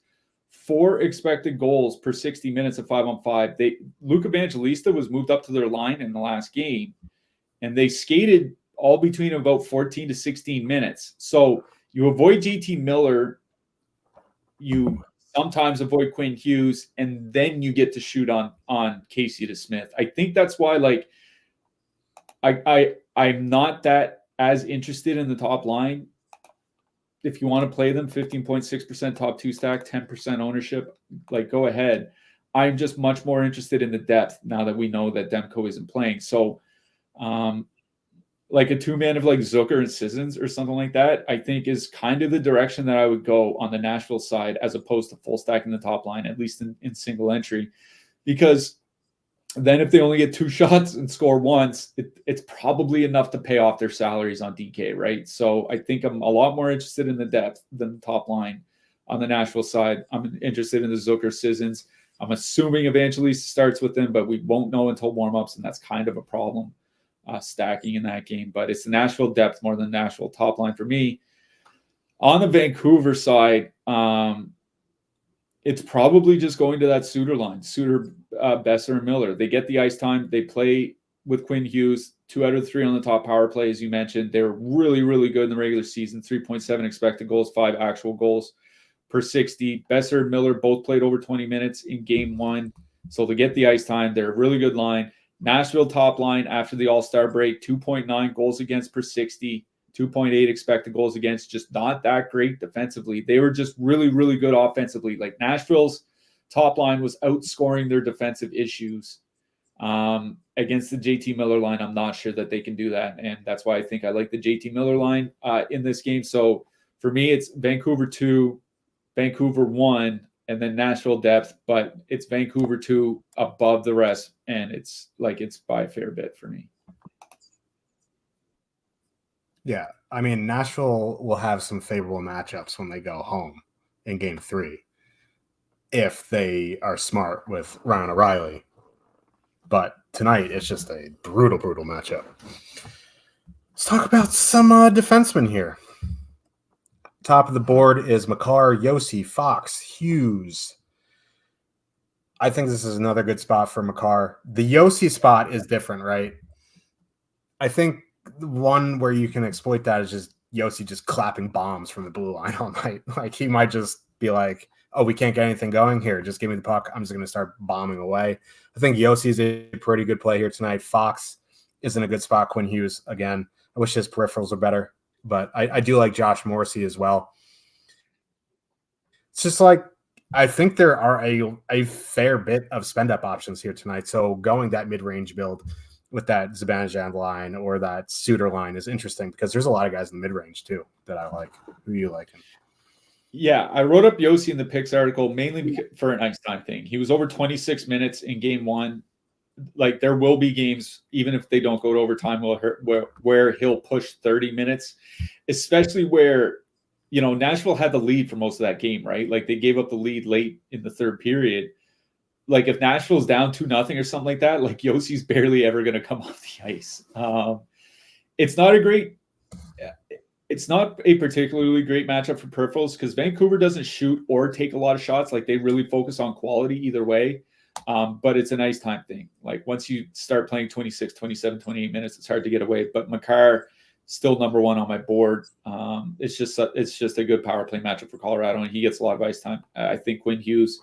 4 expected goals per 60 minutes of 5-on-5. Luke Evangelista was moved up to their line in the last game, and they skated all between about 14 to 16 minutes. So you avoid JT Miller, you sometimes avoid Quinn Hughes, and then you get to shoot on Casey DeSmith. I think that's why, like, I'm not that as interested in the top line. If you want to play them 15.6% top 2 stack, 10% ownership, like go ahead. I'm just much more interested in the depth now that we know that Demko isn't playing. So like a 2-man of like Zucker and Sissons or something like that, I think is kind of the direction that I would go on the Nashville side as opposed to full stack in the top line, at least in single entry. Because then if they only get 2 shots and score once, it's probably enough to pay off their salaries on DK, right? So I think I'm a lot more interested in the depth than the top line on the Nashville side. I'm interested in the Zucker Sissons. I'm assuming Evangelista starts with them, but we won't know until warmups, and that's kind of a problem stacking in that game. But it's the Nashville depth more than Nashville top line for me. On the Vancouver side, it's probably just going to that Suter line, Suter, Besser, and Miller. They get the ice time. They play with Quinn Hughes, 2 out of 3 on the top power play, as you mentioned. They were really, really good in the regular season, 3.7 expected goals, 5 actual goals per 60. Besser and Miller both played over 20 minutes in game 1. So they get the ice time. They're a really good line. Nashville top line after the All-Star break, 2.9 goals against per 60. 2.8 expected goals against, just not that great defensively. They were just really, really good offensively. Like Nashville's top line was outscoring their defensive issues against the JT Miller line. I'm not sure that they can do that. And that's why I think I like the JT Miller line in this game. So for me, it's Vancouver 2, Vancouver 1, and then Nashville depth, but it's Vancouver 2 above the rest. And it's by a fair bit for me. Yeah, I mean, Nashville will have some favorable matchups when they go home in game 3 if they are smart with Ryan O'Reilly. But tonight, it's just a brutal, brutal matchup. Let's talk about some defensemen here. Top of the board is Makar, Yossi, Fox, Hughes. I think this is another good spot for Makar. The Yossi spot is different, right? I think the one where you can exploit that is just Yossi just clapping bombs from the blue line all night. Like he might just be like, oh, we can't get anything going here. Just give me the puck. I'm just going to start bombing away. I think Yossi is a pretty good play here tonight. Fox is in a good spot. Quinn Hughes, again. I wish his peripherals were better, but I do like Josh Morrissey as well. It's just like, I think there are a fair bit of spend-up options here tonight. So going that mid-range build with that Zibanejad line or that Suter line is interesting because there's a lot of guys in the mid-range too that I like. Who you liking? Yeah, I wrote up Yossi in the picks article mainly for an ice time thing. He was over 26 minutes in game one. Like there will be games, even if they don't go to overtime, where he'll push 30 minutes, especially where, you know, Nashville had the lead for most of that game, right? Like they gave up the lead late in the third period. Like if Nashville's down 2-0 or something like that, like Yossi's barely ever going to come off the ice. It's not a particularly great matchup for peripherals because Vancouver doesn't shoot or take a lot of shots. Like they really focus on quality either way. But it's a nice time thing. Like once you start playing 26, 27, 28 minutes, it's hard to get away. But Makar still number one on my board. It's just a good power play matchup for Colorado, and he gets a lot of ice time. I think Quinn Hughes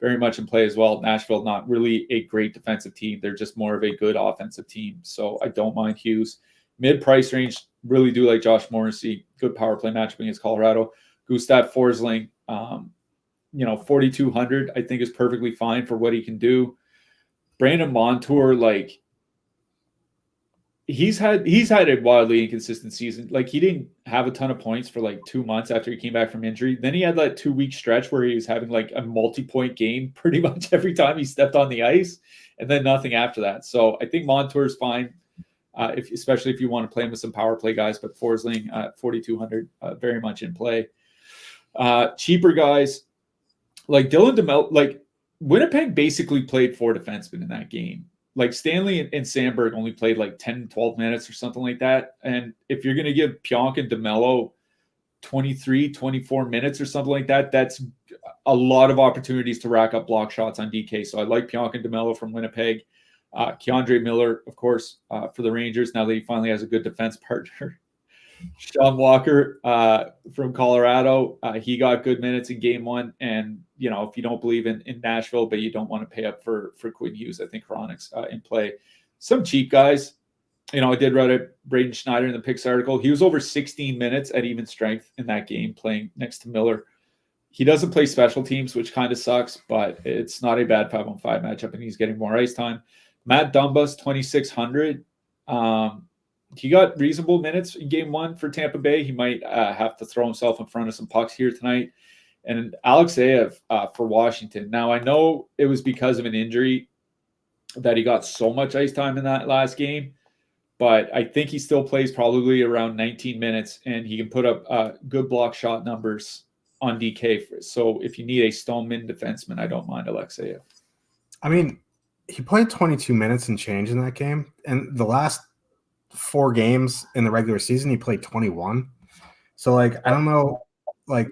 very much in play as well. Nashville, not really a great defensive team. They're just more of a good offensive team. So I don't mind Hughes. Mid-price range, really do like Josh Morrissey. Good power play matchup against Colorado. Gustav Forsling, 4,200, I think is perfectly fine for what he can do. Brandon Montour, like he's had a wildly inconsistent season. Like he didn't have a ton of points for like 2 months after he came back from injury. Then he had that 2-week stretch where he was having like a multi-point game pretty much every time he stepped on the ice, and then nothing after that. So I think Montour's fine, especially if you want to play him with some power play guys. But Forsling, 4,200, very much in play. Cheaper guys like Dylan DeMel, like Winnipeg basically played 4 defensemen in that game. Like Stanley and Sandberg only played like 10, 12 minutes or something like that. And if you're going to give Pionk and DeMello 23, 24 minutes or something like that, that's a lot of opportunities to rack up block shots on DK. So I like Pionk and DeMello from Winnipeg. Keandre Miller, of course, for the Rangers, now that he finally has a good defense partner. Sean Walker from Colorado, he got good minutes in game one. And, you know, if you don't believe in Nashville, but you don't want to pay up for Quinn Hughes, I think Hronek's in play. Some cheap guys. You know, I did write Braden Schneider in the picks article. He was over 16 minutes at even strength in that game playing next to Miller. He doesn't play special teams, which kind of sucks, but it's not a bad 5-on-5 matchup, and he's getting more ice time. Matt Dumbus, 2,600. He got reasonable minutes in game one for Tampa Bay. He might have to throw himself in front of some pucks here tonight. And Alexeyev for Washington. Now, I know it was because of an injury that he got so much ice time in that last game, but I think he still plays probably around 19 minutes, and he can put up good block shot numbers on DK. So if you need a Stoneman defenseman, I don't mind Alexeyev. I mean, he played 22 minutes and change in that game, and the last 4 games in the regular season, he played 21. So, like, I don't know, like,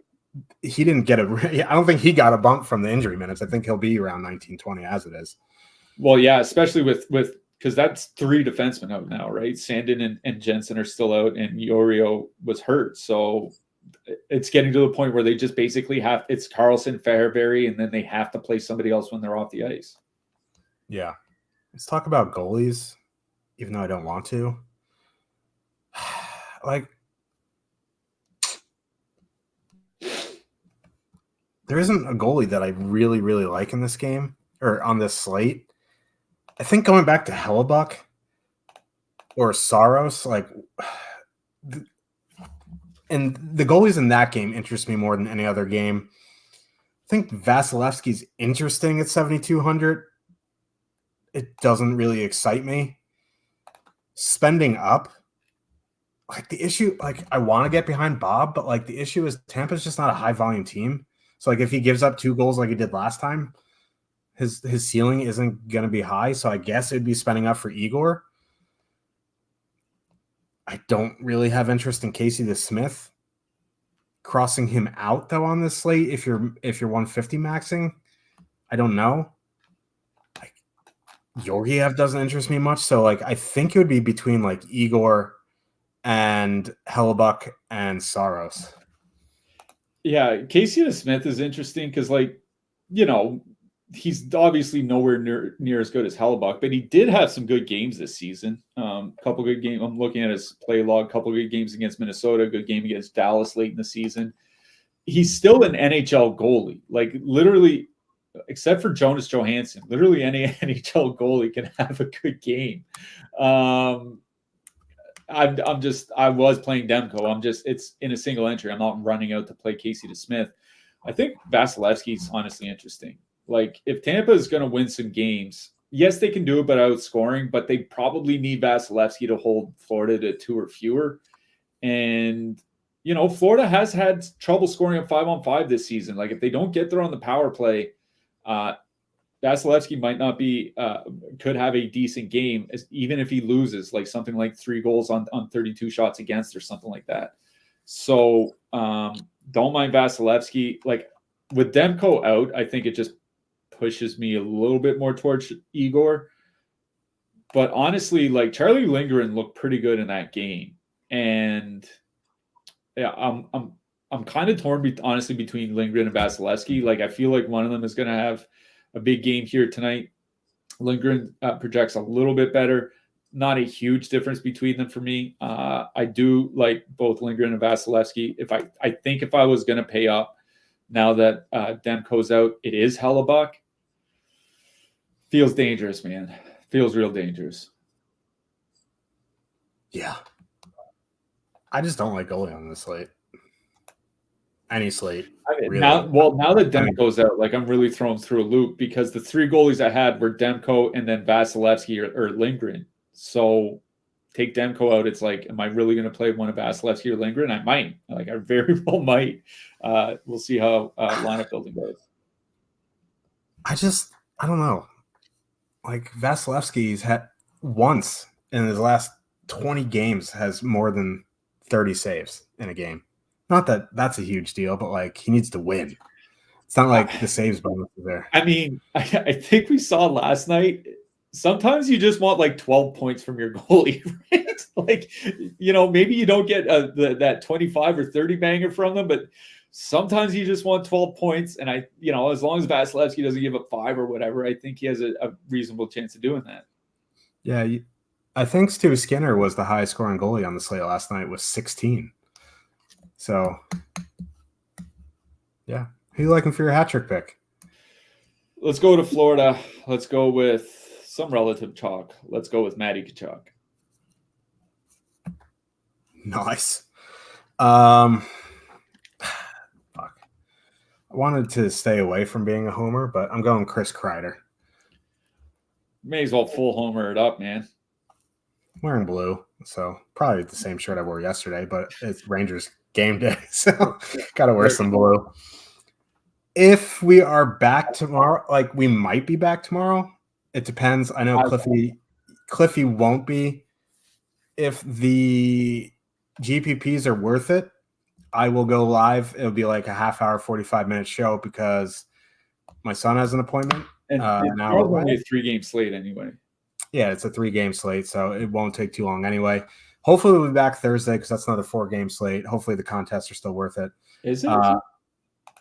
he didn't get I don't think he got a bump from the injury minutes. I think he'll be around 19, 20 as it is. Well, yeah, especially with because that's 3 defensemen out now, right? Sandin and Jensen are still out, and Yorio was hurt. So it's getting to the point where they just basically it's Carlson, Fairbury, and then they have to play somebody else when they're off the ice. Yeah. Let's talk about goalies, even though I don't want to. Like, there isn't a goalie that I really, really like in this game or on this slate. I think going back to Hellebuck or Saros, like, and the goalies in that game interest me more than any other game. I think Vasilevsky's interesting at 7,200. It doesn't really excite me. Spending up, like the issue, like I want to get behind Bob, but like the issue is Tampa's just not a high volume team. So like if he gives up 2 goals like he did last time, his ceiling isn't going to be high. So I guess it'd be spending up for Igor. I don't really have interest in Casey the Smith. crossing him out though on this slate if you're 150 maxing. I don't know. Like Georgiev doesn't interest me much, so like I think it would be between like Igor and Hellebuck and Saros. Yeah, Casey DeSmith is interesting because, like, you know, he's obviously nowhere near as good as Hellebuck, but he did have some good games this season. Couple good games. I'm looking at his play log. Couple good games against Minnesota. Good game against Dallas late in the season. He's still an NHL goalie. Like literally, except for Jonas Johansson, literally any NHL goalie can have a good game. I was playing Demko. It's in a single entry. I'm not running out to play Casey DeSmith. I think Vasilevsky's honestly interesting. Like if Tampa is going to win some games, yes, they can do it, but outscoring, but they probably need Vasilevsky to hold Florida to 2 or fewer. And, you know, Florida has had trouble scoring a 5-on-5 this season. Like if they don't get there on the power play, Vasilevsky might not be, could have a decent game, even if he loses, like something like 3 goals on 32 shots against or something like that. So don't mind Vasilevsky. Like with Demko out, I think it just pushes me a little bit more towards Igor. But honestly, like Charlie Lindgren looked pretty good in that game. And yeah, I'm kind of torn honestly between Lindgren and Vasilevsky. Like I feel like one of them is going to have a big game here tonight. Lindgren projects a little bit better. Not a huge difference between them for me. I do like both Lindgren and Vasilevsky. I think if I was going to pay up now that Demko's out, it is Hellebuck. Feels dangerous, man. Feels real dangerous. Yeah. I just don't like goalie on this slate. Any slate. Really. Now that Demko's out, like I'm really thrown through a loop because the 3 goalies I had were Demko and then Vasilevsky or Lindgren. So take Demko out, it's like, am I really going to play one of Vasilevsky or Lindgren? I might. Like I very well might. We'll see how lineup building goes. I don't know. Like Vasilevsky's had once in his last 20 games has more than 30 saves in a game. Not that that's a huge deal, but like he needs to win. It's not like the saves bonus is there. I mean, I think we saw last night. Sometimes you just want like 12 points from your goalie, right? Like, you know, maybe you don't get that 25 or 30 banger from them, but sometimes you just want 12 points. And as long as Vasilevsky doesn't give up 5 or whatever, I think he has a reasonable chance of doing that. Yeah, I think Stu Skinner was the highest scoring goalie on the slate last night with 16. So, yeah. Who you liking for your hat trick pick? Let's go to Florida. Let's go with some relative chalk. Let's go with Matty Tkachuk. Nice. Fuck. I wanted to stay away from being a homer, but I'm going Chris Kreider. May as well full homer it up, man. I'm wearing blue, so probably the same shirt I wore yesterday, but it's Rangers game day, so gotta wear some blue. If we are back tomorrow, like we might be back tomorrow. It depends. I know Cliffy won't be. If the GPPs are worth it, I will go live. It'll be like a half hour, 45-minute show because my son has an appointment. And now it's only a 3-game slate anyway. Yeah, it's a 3-game slate, so it won't take too long anyway. Hopefully we'll be back Thursday because that's another 4-game slate. Hopefully the contests are still worth it. Is it?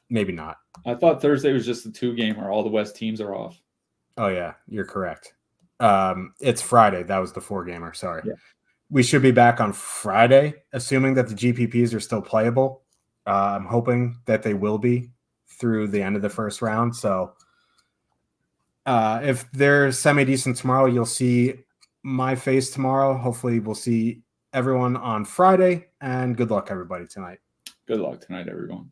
Maybe not. I thought Thursday was just the 2-game where all the West teams are off. Oh, yeah, you're correct. It's Friday. That was the 4-gamer. Sorry. Yeah. We should be back on Friday, assuming that the GPPs are still playable. I'm hoping that they will be through the end of the first round. So if they're semi-decent tomorrow, you'll see my face tomorrow. Hopefully we'll see everyone on Friday. And good luck, everybody, tonight. Good luck tonight, everyone.